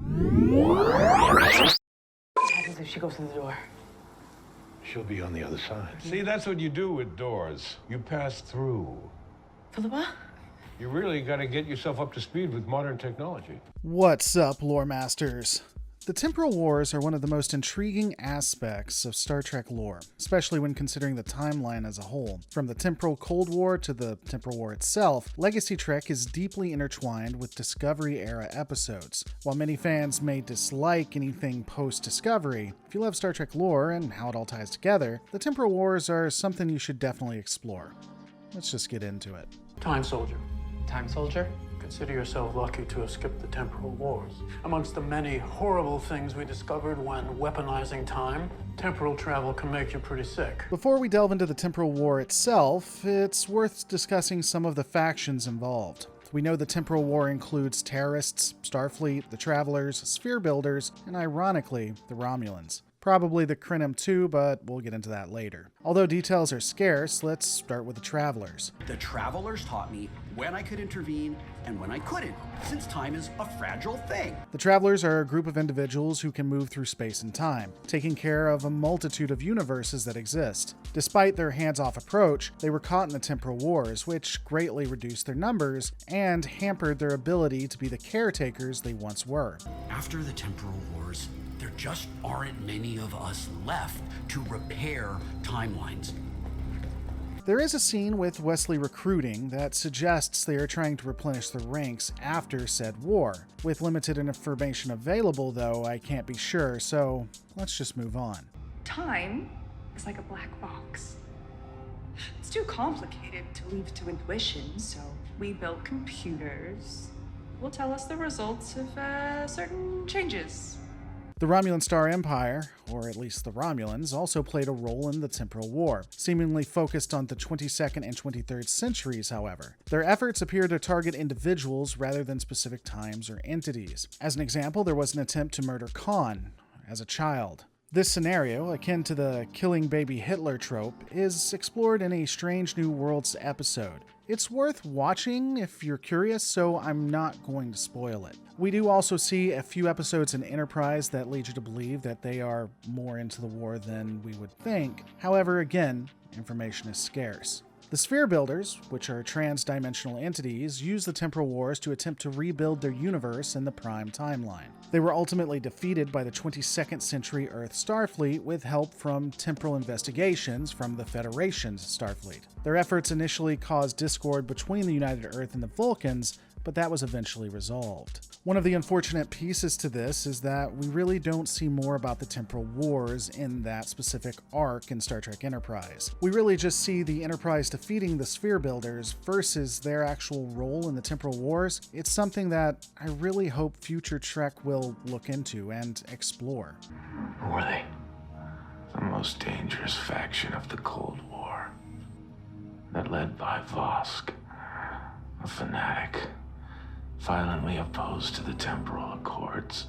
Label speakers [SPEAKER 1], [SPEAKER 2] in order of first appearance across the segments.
[SPEAKER 1] What happens if she goes to the door?
[SPEAKER 2] She'll be on the other side. See, that's what you do with doors. You pass through.
[SPEAKER 1] Philippa?
[SPEAKER 2] You really got to get yourself up to speed with modern technology.
[SPEAKER 3] What's up, lore masters? The Temporal Wars are one of the most intriguing aspects of Star Trek lore, especially when considering the timeline as a whole. From the Temporal Cold War to the Temporal War itself, Legacy Trek is deeply intertwined with Discovery-era episodes. While many fans may dislike anything post-Discovery, if you love Star Trek lore and how it all ties together, the Temporal Wars are something you should definitely explore. Let's just get into it.
[SPEAKER 4] Time soldier.
[SPEAKER 1] Time soldier?
[SPEAKER 4] Consider yourself lucky to have skipped the Temporal Wars. Amongst the many horrible things we discovered when weaponizing time, temporal travel can make you pretty sick.
[SPEAKER 3] Before we delve into the Temporal War itself, it's worth discussing some of the factions involved. We know the Temporal War includes terrorists, Starfleet, the Travelers, Sphere Builders, and ironically, the Romulans. Probably the Krenim too, but we'll get into that later. Although details are scarce, let's start with the Travelers.
[SPEAKER 5] The Travelers taught me when I could intervene and when I couldn't, since time is a fragile thing.
[SPEAKER 3] The Travelers are a group of individuals who can move through space and time, taking care of a multitude of universes that exist. Despite their hands-off approach, they were caught in the Temporal Wars, which greatly reduced their numbers and hampered their ability to be the caretakers they once were.
[SPEAKER 5] After the Temporal Wars, there just aren't many of us left to repair timelines.
[SPEAKER 3] There is a scene with Wesley recruiting that suggests they are trying to replenish their ranks after said war. With limited information available, though, I can't be sure, so let's just move on.
[SPEAKER 6] Time is like a black box. It's too complicated to leave to intuition, so we built computers. Will tell us the results of certain changes.
[SPEAKER 3] The Romulan Star Empire, or at least the Romulans, also played a role in the Temporal War, seemingly focused on the 22nd and 23rd centuries, however. Their efforts appear to target individuals rather than specific times or entities. As an example, there was an attempt to murder Khan as a child. This scenario, akin to the killing baby Hitler trope, is explored in a Strange New Worlds episode. It's worth watching if you're curious, so I'm not going to spoil it. We do also see a few episodes in Enterprise that lead you to believe that they are more into the war than we would think. However, again, information is scarce. The Sphere Builders, which are trans-dimensional entities, use the Temporal Wars to attempt to rebuild their universe in the Prime timeline. They were ultimately defeated by the 22nd century Earth Starfleet with help from temporal investigations from the Federation's Starfleet. Their efforts initially caused discord between the United Earth and the Vulcans, but that was eventually resolved. One of the unfortunate pieces to this is that we really don't see more about the Temporal Wars in that specific arc in Star Trek Enterprise. We really just see the Enterprise defeating the Sphere Builders versus their actual role in the Temporal Wars. It's something that I really hope future Trek will look into and explore.
[SPEAKER 7] Who were they? The most dangerous faction of the Cold War. They're led by Vosk, a fanatic, violently opposed to the Temporal Accords.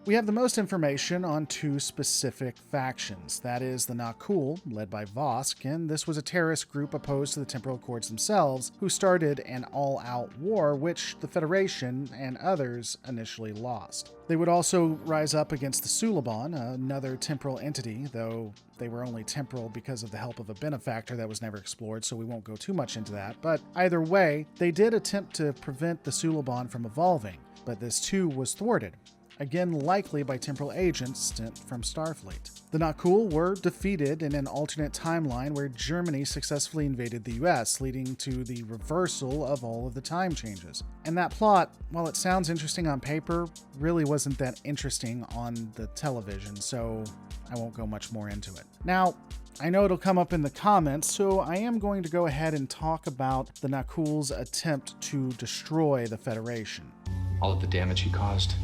[SPEAKER 3] We have the most information on two specific factions. That is the Nakul, led by Vosk, and this was a terrorist group opposed to the Temporal Accords themselves, who started an all-out war which the Federation and others initially lost. They would also rise up against the Suliban, another temporal entity, though they were only temporal because of the help of a benefactor that was never explored, so we won't go too much into that. But either way, they did attempt to prevent the Suliban from evolving, but this too was thwarted. Again, likely by temporal agents sent from Starfleet. The Nakul were defeated in an alternate timeline where Germany successfully invaded the US, leading to the reversal of all of the time changes. And that plot, while it sounds interesting on paper, really wasn't that interesting on the television, so I won't go much more into it. Now, I know it'll come up in the comments, so I am going to go ahead and talk about the Nakul's attempt to destroy the Federation.
[SPEAKER 8] All of the damage he caused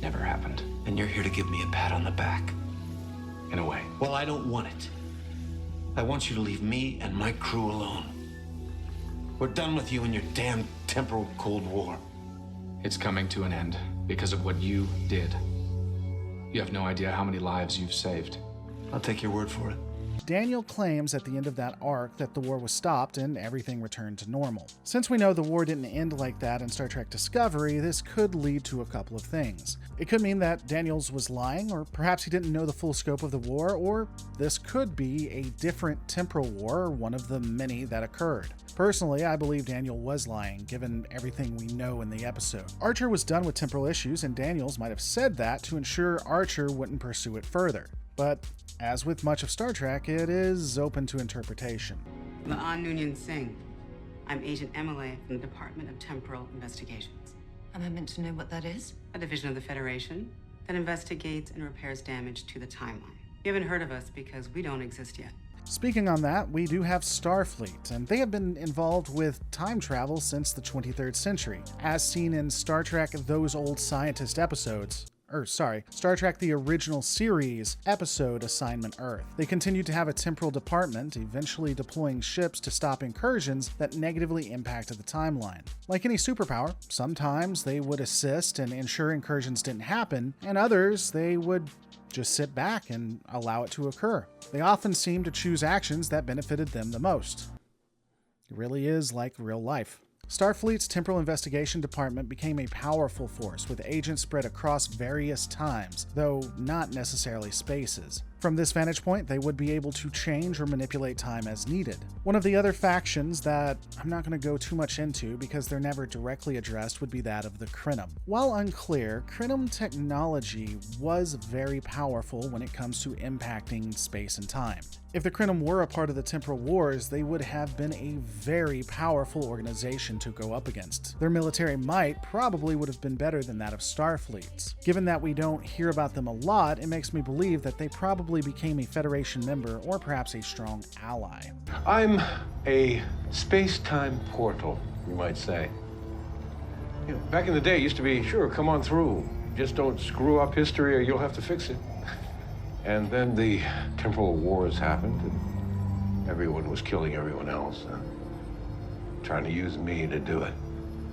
[SPEAKER 8] never happened.
[SPEAKER 7] And you're here to give me a pat on the back.
[SPEAKER 8] In a way.
[SPEAKER 7] Well, I don't want it. I want you to leave me and my crew alone. We're done with you and your damn Temporal Cold War.
[SPEAKER 8] It's coming to an end because of what you did. You have no idea how many lives you've saved.
[SPEAKER 7] I'll take your word for it.
[SPEAKER 3] Daniel claims at the end of that arc that the war was stopped and everything returned to normal. Since we know the war didn't end like that in Star Trek Discovery, this could lead to a couple of things. It could mean that Daniels was lying, or perhaps he didn't know the full scope of the war, or this could be a different temporal war, one of the many that occurred. Personally, I believe Daniel was lying, given everything we know in the episode. Archer was done with temporal issues, and Daniels might have said that to ensure Archer wouldn't pursue it further. But as with much of Star Trek, it is open to interpretation.
[SPEAKER 9] Laan Noonien Singh. I'm Agent Emily from the Department of Temporal Investigations.
[SPEAKER 10] Am I meant to know what that is?
[SPEAKER 9] A division of the Federation that investigates and repairs damage to the timeline. You haven't heard of us because we don't exist yet.
[SPEAKER 3] Speaking on that, we do have Starfleet, and they have been involved with time travel since the 23rd century, as seen in Star Trek Those Old Scientist episodes. Star Trek the original series episode Assignment Earth. They continued to have a temporal department, eventually deploying ships to stop incursions that negatively impacted the timeline. Like any superpower, sometimes they would assist and ensure incursions didn't happen, and others they would just sit back and allow it to occur. They often seem to choose actions that benefited them the most. It really is like real life. Starfleet's Temporal Investigation Department became a powerful force with agents spread across various times, though not necessarily spaces. From this vantage point, they would be able to change or manipulate time as needed. One of the other factions that I'm not going to go too much into because they're never directly addressed would be that of the Krenim. While unclear, Krenim technology was very powerful when it comes to impacting space and time. If the Krenim were a part of the Temporal Wars, they would have been a very powerful organization to go up against. Their military might probably would have been better than that of Starfleet's. Given that we don't hear about them a lot, it makes me believe that they probably became a Federation member or perhaps a strong ally.
[SPEAKER 2] I'm a space-time portal, you might say. You know, back in the day, it used to be, sure, come on through. Just don't screw up history or you'll have to fix it. And then the Temporal Wars happened, and everyone was killing everyone else, and trying to use me to do it.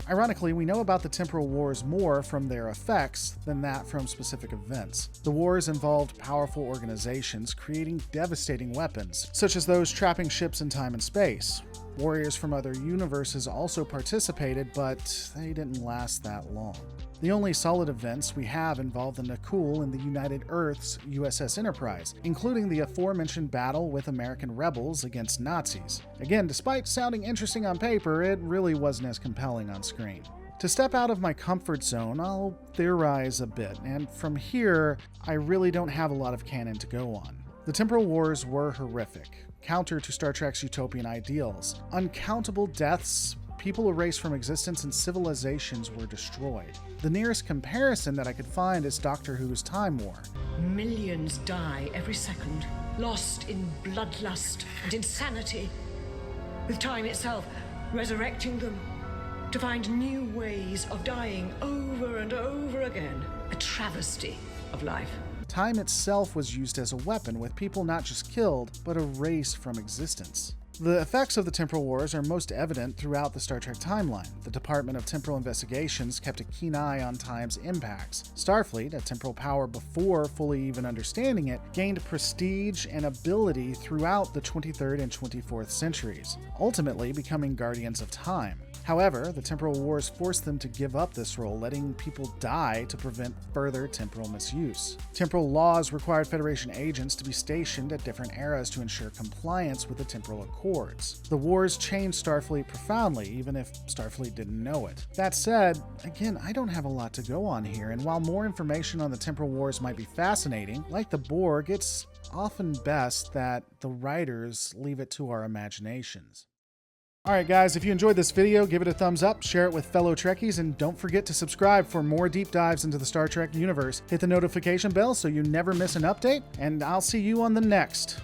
[SPEAKER 3] Ironically, we know about the Temporal Wars more from their effects than that from specific events. The wars involved powerful organizations creating devastating weapons, such as those trapping ships in time and space. Warriors from other universes also participated, but they didn't last that long. The only solid events we have involve the Nakul and the United Earth's USS Enterprise, including the aforementioned battle with American rebels against Nazis. Again, despite sounding interesting on paper, it really wasn't as compelling on screen. To step out of my comfort zone, I'll theorize a bit, and from here, I really don't have a lot of canon to go on. The Temporal Wars were horrific, counter to Star Trek's utopian ideals. Uncountable deaths, people erased from existence, and civilizations were destroyed. The nearest comparison that I could find is Doctor Who's Time War.
[SPEAKER 10] Millions die every second, lost in bloodlust and insanity, with time itself resurrecting them to find new ways of dying over and over again. A travesty of life.
[SPEAKER 3] Time itself was used as a weapon, with people not just killed, but erased from existence. The effects of the Temporal Wars are most evident throughout the Star Trek timeline. The Department of Temporal Investigations kept a keen eye on time's impacts. Starfleet, a temporal power before fully even understanding it, gained prestige and ability throughout the 23rd and 24th centuries, ultimately becoming guardians of time. However, the Temporal Wars forced them to give up this role, letting people die to prevent further temporal misuse. Temporal laws required Federation agents to be stationed at different eras to ensure compliance with the temporal accords. The wars changed Starfleet profoundly, even if Starfleet didn't know it. That said, again, I don't have a lot to go on here, and while more information on the Temporal Wars might be fascinating, like the Borg, it's often best that the writers leave it to our imaginations. Alright guys, if you enjoyed this video, give it a thumbs up, share it with fellow Trekkies, and don't forget to subscribe for more deep dives into the Star Trek universe. Hit the notification bell so you never miss an update, and I'll see you on the next